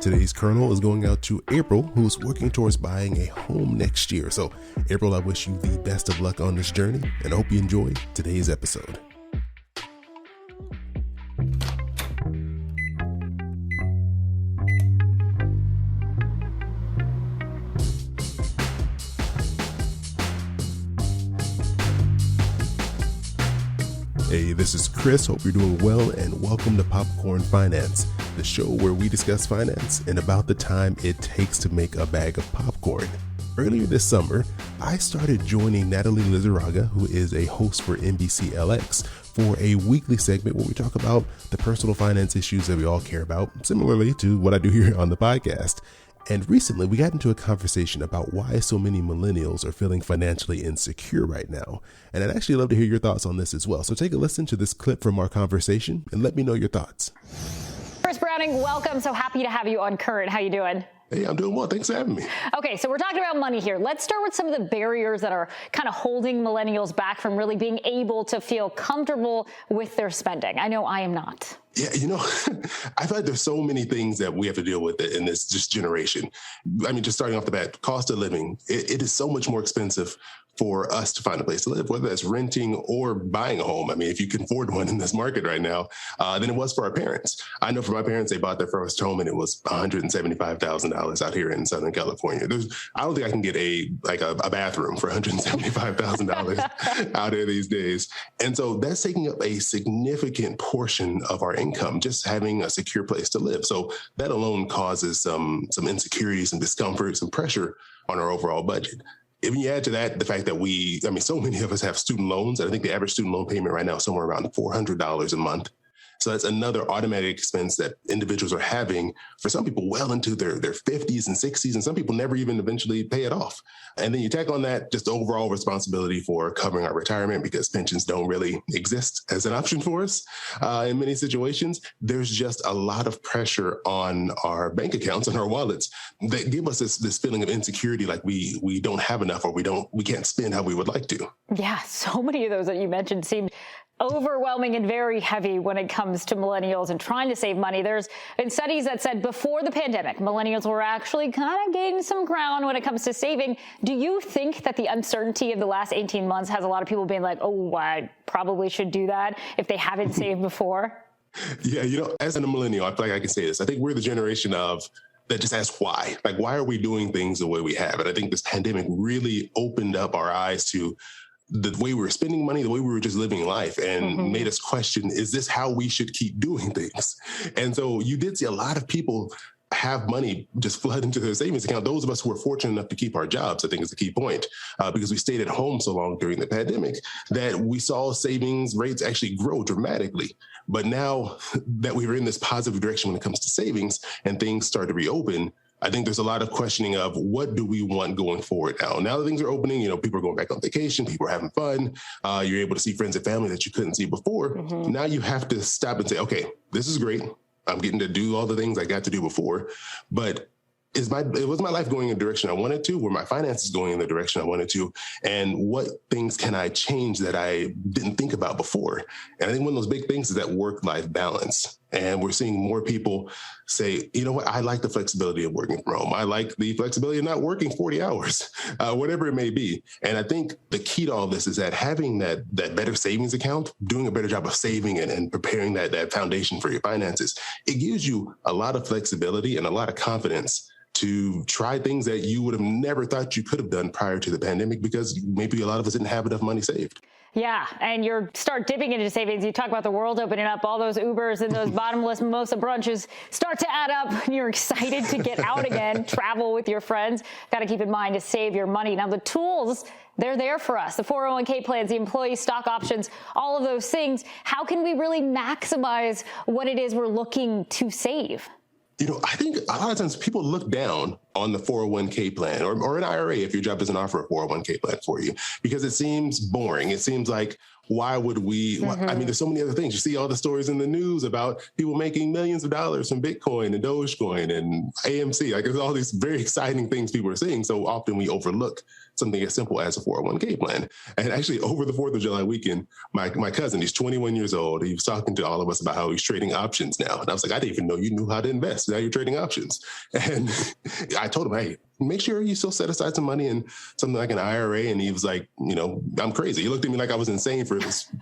Today's kernel is going out to April, who's working towards buying a home next year. So, April, I wish you the best of luck on this journey, and I hope you enjoy today's episode. Hey, this is Chris. Hope you're doing well, and welcome to Popcorn Finance, the show where we discuss finance and about the time it takes to make a bag of popcorn. Earlier this summer, I started joining Natalie Lizarraga, who is a host for NBC LX, for a weekly segment where we talk about the personal finance issues that we all care about, similarly to what I do here on the podcast. And recently, we got into a conversation about why so many millennials are feeling financially insecure right now. And I'd actually love to hear your thoughts on this as well. So take a listen to this clip from our conversation and let me know your thoughts. Chris Browning, welcome. So happy to have you on Current. How you doing? Hey, I'm doing well. Thanks for having me. Okay, so we're talking about money here. Let's start with some of the barriers that are kind of holding millennials back from really being able to feel comfortable with their spending. I know I am not. Yeah, I feel like there's so many things that we have to deal with in this just generation. I mean, just starting off the bat, cost of living, it is so much more expensive for us to find a place to live, whether that's renting or buying a home. I mean, if you can afford one in this market right now, than it was for our parents. I know for my parents, they bought their first home and it was $175,000 out here in Southern California. I don't think I can get a bathroom for $175,000 out here these days. And so that's taking up a significant portion of our income, just having a secure place to live. So that alone causes some insecurities and discomforts and pressure on our overall budget. If you add to that the fact that so many of us have student loans, and I think the average student loan payment right now is somewhere around $400 a month. So that's another automatic expense that individuals are having, for some people well into their 50s and 60s, and some people never even eventually pay it off. And then you tack on that just the overall responsibility for covering our retirement, because pensions don't really exist as an option for us in many situations. There's just a lot of pressure on our bank accounts and our wallets that give us this feeling of insecurity, like we don't have enough, or we can't spend how we would like to. Yeah, so many of those that you mentioned seemed overwhelming and very heavy when it comes to millennials and trying to save money. There's been studies that said before the pandemic, millennials were actually kind of gaining some ground when it comes to saving. Do you think that the uncertainty of the last 18 months has a lot of people being like, oh, I probably should do that if they haven't saved before? Yeah, as a millennial, I feel like I can say this. I think we're the generation that just asks why. Like, why are we doing things the way we have? And I think this pandemic really opened up our eyes to the way we were spending money, the way we were just living life, and made us question, is this how we should keep doing things? And so you did see a lot of people have money just flood into their savings account. Those of us who were fortunate enough to keep our jobs, I think, is the key point, because we stayed at home so long during the pandemic, that we saw savings rates actually grow dramatically. But now that we were in this positive direction when it comes to savings and things start to reopen, I think there's a lot of questioning of what do we want going forward now. Now that things are opening, people are going back on vacation, people are having fun. You're able to see friends and family that you couldn't see before. Now you have to stop and say, okay, this is great. I'm getting to do all the things I got to do before, but was my life going in the direction I wanted to? Were my finances going in the direction I wanted to? And what things can I change that I didn't think about before? And I think one of those big things is that work-life balance. And we're seeing more people say, you know what, I like the flexibility of working from home. I like the flexibility of not working 40 hours, whatever it may be. And I think the key to all this is that having that better savings account, doing a better job of saving and preparing that foundation for your finances, it gives you a lot of flexibility and a lot of confidence to try things that you would have never thought you could have done prior to the pandemic, because maybe a lot of us didn't have enough money saved. Yeah, and you start dipping into savings. You talk about the world opening up, all those Ubers and those bottomless mimosa brunches start to add up. You're excited to get out again, travel with your friends. Got to keep in mind to save your money. Now, the tools, they're there for us. The 401k plans, the employee stock options, all of those things. How can we really maximize what it is we're looking to save? I think a lot of times people look down on the 401k plan or an IRA if your job doesn't offer a 401k plan for you, because it seems boring. It seems like, why would we? I mean, there's so many other things. You see all the stories in the news about people making millions of dollars from Bitcoin and Dogecoin and AMC. Like, there's all these very exciting things people are seeing. So often we overlook something as simple as a 401k plan. And actually, over the 4th of July weekend, my cousin, he's 21 years old. He was talking to all of us about how he's trading options now. And I was like, I didn't even know you knew how to invest. Now you're trading options. And I told him, hey, make sure you still set aside some money in something like an IRA. And he was like, I'm crazy. He looked at me like I was insane for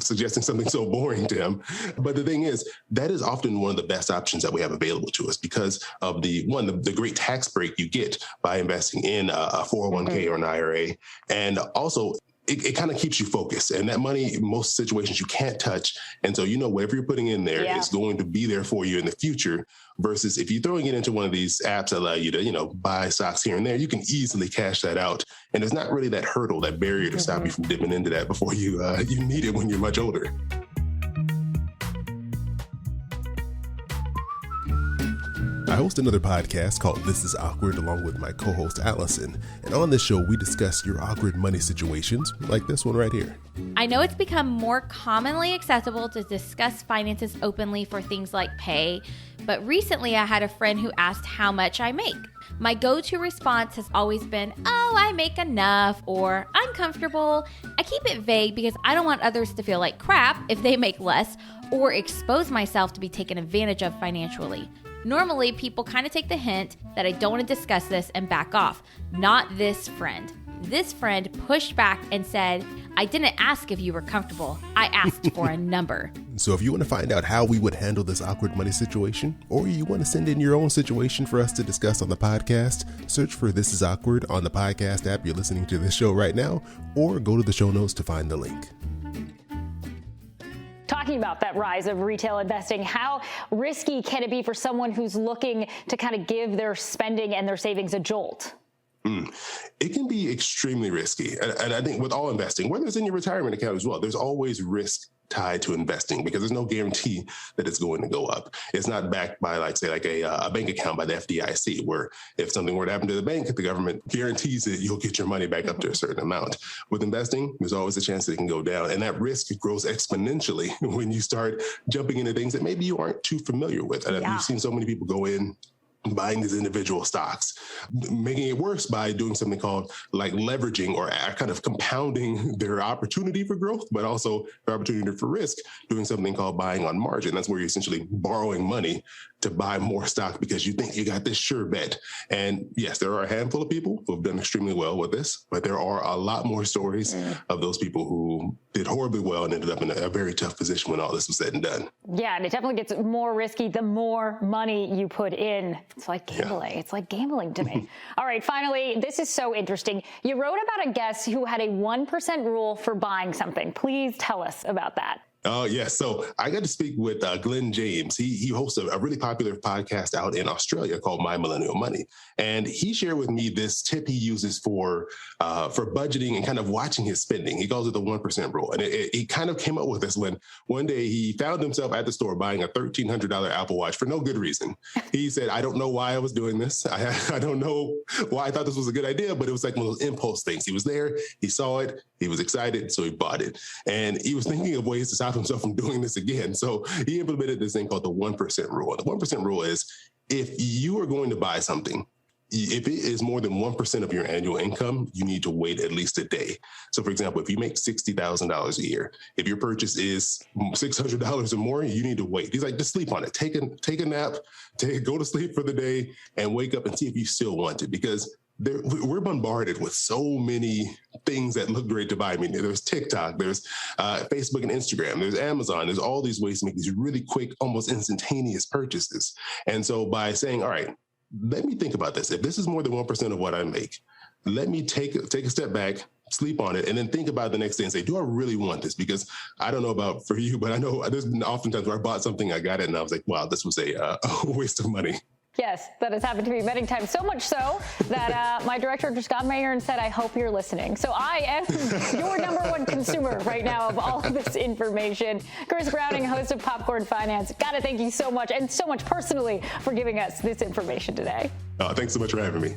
suggesting something so boring to him. But the thing is, that is often one of the best options that we have available to us because of the great tax break you get by investing in a 401k or an IRA. And also, it kind of keeps you focused, and that money, in most situations, you can't touch. And so, whatever you're putting in there is going to be there for you in the future, versus if you're throwing it into one of these apps that allow you to, buy stocks here and there, you can easily cash that out. And there's not really that hurdle, that barrier to stop you from dipping into that before you need it when you're much older. I host another podcast called This is Awkward along with my co-host Allison. And on this show, we discuss your awkward money situations like this one right here. I know it's become more commonly accessible to discuss finances openly for things like pay, but recently I had a friend who asked how much I make. My go-to response has always been, oh, I make enough, or I'm comfortable. I keep it vague because I don't want others to feel like crap if they make less, or expose myself to be taken advantage of financially. Normally, people kind of take the hint that I don't want to discuss this and back off. Not this friend. This friend pushed back and said, I didn't ask if you were comfortable. I asked for a number. So if you want to find out how we would handle this awkward money situation, or you want to send in your own situation for us to discuss on the podcast, search for This is Awkward on the podcast app you're listening to this show right now, or go to the show notes to find the link. Talking about that rise of retail investing, how risky can it be for someone who's looking to kind of give their spending and their savings a jolt? It can be extremely risky. And I think with all investing, whether it's in your retirement account as well, there's always risk tied to investing because there's no guarantee that it's going to go up. It's not backed by a bank account by the FDIC, where if something were to happen to the bank, the government guarantees that you'll get your money back up to a certain amount. With investing, there's always a chance that it can go down. And that risk grows exponentially when you start jumping into things that maybe you aren't too familiar with. And you've seen so many people go in buying these individual stocks, making it worse by doing something called like leveraging or kind of compounding their opportunity for growth, but also their opportunity for risk, doing something called buying on margin. That's where you're essentially borrowing money to buy more stock because you think you got this sure bet. And yes, there are a handful of people who have done extremely well with this, but there are a lot more stories of those people who did horribly well and ended up in a very tough position when all this was said and done. Yeah, and it definitely gets more risky the more money you put in. It's like gambling. It's like gambling to me. All right, finally, this is so interesting. You wrote about a guest who had a 1% rule for buying something. Please tell us about that. Oh, yes. So I got to speak with Glenn James. He hosts a really popular podcast out in Australia called My Millennial Money. And he shared with me this tip he uses for budgeting and kind of watching his spending. He calls it the 1% rule. And he kind of came up with this when one day he found himself at the store buying a $1,300 Apple Watch for no good reason. He said, I don't know why I was doing this. I don't know why I thought this was a good idea, but it was like one of those impulse things. He was there, he saw it, he was excited, so he bought it. And he was thinking of ways to stop himself from doing this again. So he implemented this thing called the 1% rule. The 1% rule is if you are going to buy something, if it is more than 1% of your annual income, you need to wait at least a day. So for example, if you make $60,000 a year, if your purchase is $600 or more, you need to wait. He's like, just sleep on it. Take a nap, go to sleep for the day and wake up and see if you still want it, because we're bombarded with so many things that look great to buy. I mean, there's TikTok, there's Facebook and Instagram, there's Amazon, there's all these ways to make these really quick, almost instantaneous purchases. And so by saying, all right, let me think about this. If this is more than 1% of what I make, let me take a step back, sleep on it, and then think about it the next day and say, do I really want this? Because I don't know about for you, but I know there's been oftentimes where I bought something, I got it, and I was like, wow, this was a waste of money. Yes, that has happened to me many times. So much so that my director just got Mayor and said, I hope you're listening. So I am your number one consumer right now of all of this information. Chris Browning, host of Popcorn Finance. Gotta thank you so much, and so much personally, for giving us this information today. Thanks so much for having me.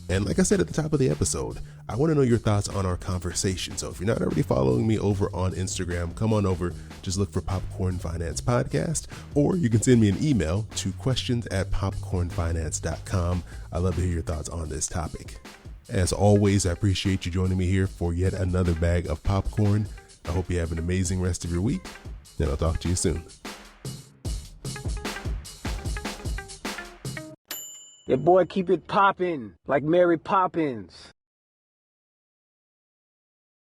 And like I said at the top of the episode, I want to know your thoughts on our conversation. So if you're not already following me over on Instagram, come on over, just look for Popcorn Finance Podcast, or you can send me an email to questions@popcornfinance.com. I love to hear your thoughts on this topic. As always, I appreciate you joining me here for yet another bag of popcorn. I hope you have an amazing rest of your week, and I'll talk to you soon. Your boy keep it poppin' like Mary Poppins.